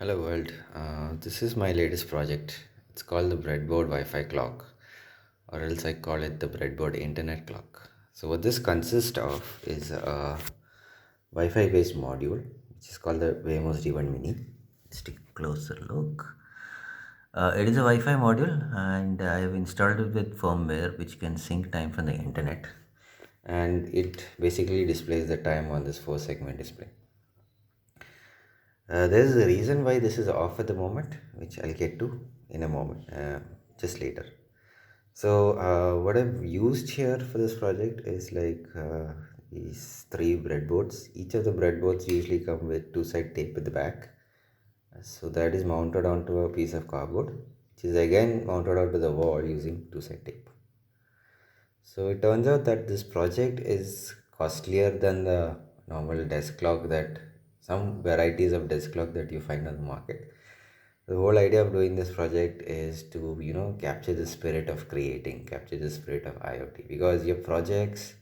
Hello world, this is my latest project. It's called the Breadboard Wi-Fi clock, or else I call it the Breadboard Internet Clock. So what this consists of is a Wi-Fi based module, which is called the Wemos D1 Mini. Let's take a closer look. It is a Wi-Fi module, and I have installed it with firmware, which can sync time from the internet, and it basically displays the time on this 4 segment display. There's a reason why this is off at the moment, which I'll get to in a moment, just later. So, what I've used here for this project is like these 3 breadboards. Each of the breadboards usually come with two-side tape at the back. So that is mounted onto a piece of cardboard, which is again mounted onto the wall using two-side tape. So it turns out that this project is costlier than the normal desk clock that some varieties of desk clock that you find on the market. The whole idea of doing this project is to, capture the spirit of creating, capture the spirit of IoT, because your projects,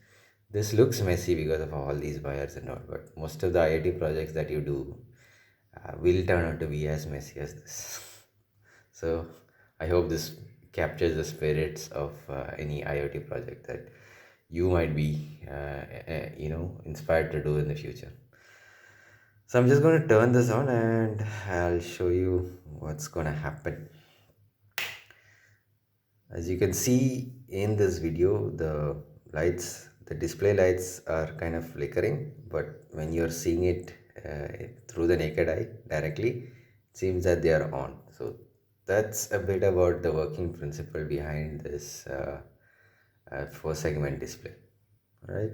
this looks messy because of all these wires and all, but most of the IoT projects that you do will turn out to be as messy as this. So I hope this captures the spirits of any IoT project that you might be, inspired to do in the future. So I'm just going to turn this on and I'll show you what's going to happen. As you can see in this video, the display lights are kind of flickering, but when you're seeing it through the naked eye directly, it seems that they are on. So that's a bit about the working principle behind this 4 segment display. All right.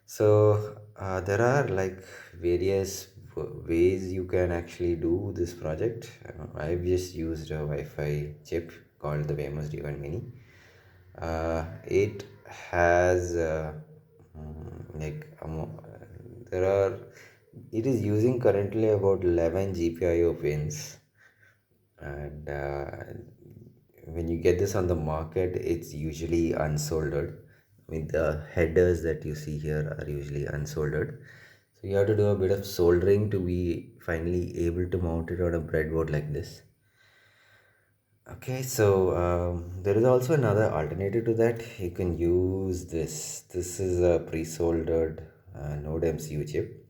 So there are like various ways you can actually do this project. I've just used a Wi-Fi chip called the Wemos D1 Mini. It has like there are it is using currently about 11 GPIO pins, and when you get this on the market, it's usually unsoldered. I mean, the headers that you see here are usually unsoldered, so you have to do a bit of soldering to be finally able to mount it on a breadboard like this. Okay, so there is also another alternative to that. You can use this. This is a pre-soldered Node MCU chip.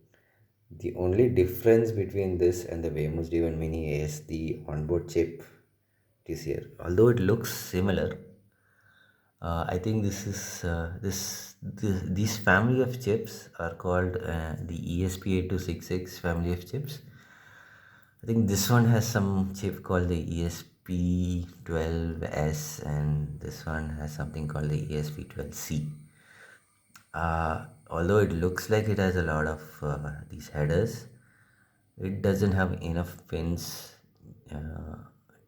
The only difference between this and the Wemos D1 Mini is the onboard chip this year. Although it looks similar, I think these family of chips are called the ESP8266 family of chips. I think this one has some chip called the ESP12S, and this one has something called the ESP12C. Although it looks like it has a lot of these headers, it doesn't have enough pins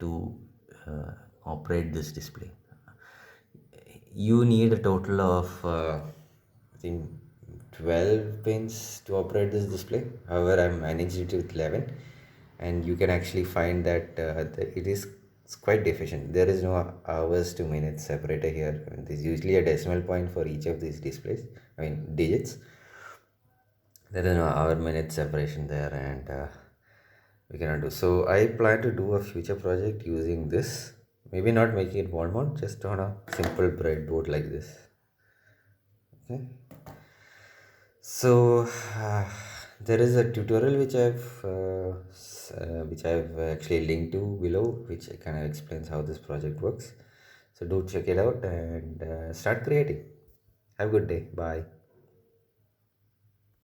to operate this display. You need a total of I think 12 pins to operate this display. However, I managed it with 11, and you can actually find that it's quite deficient. There is no hours to minutes separator here. There's usually a decimal point for each of these displays, I mean digits. There is no hour minute separation there, and we cannot do. So I plan to do a future project using this. Maybe not making it wall mount, just on a simple breadboard like this. Okay. So there is a tutorial which I've actually linked to below, which kind of explains how this project works. So do check it out and start creating. Have a good day. Bye.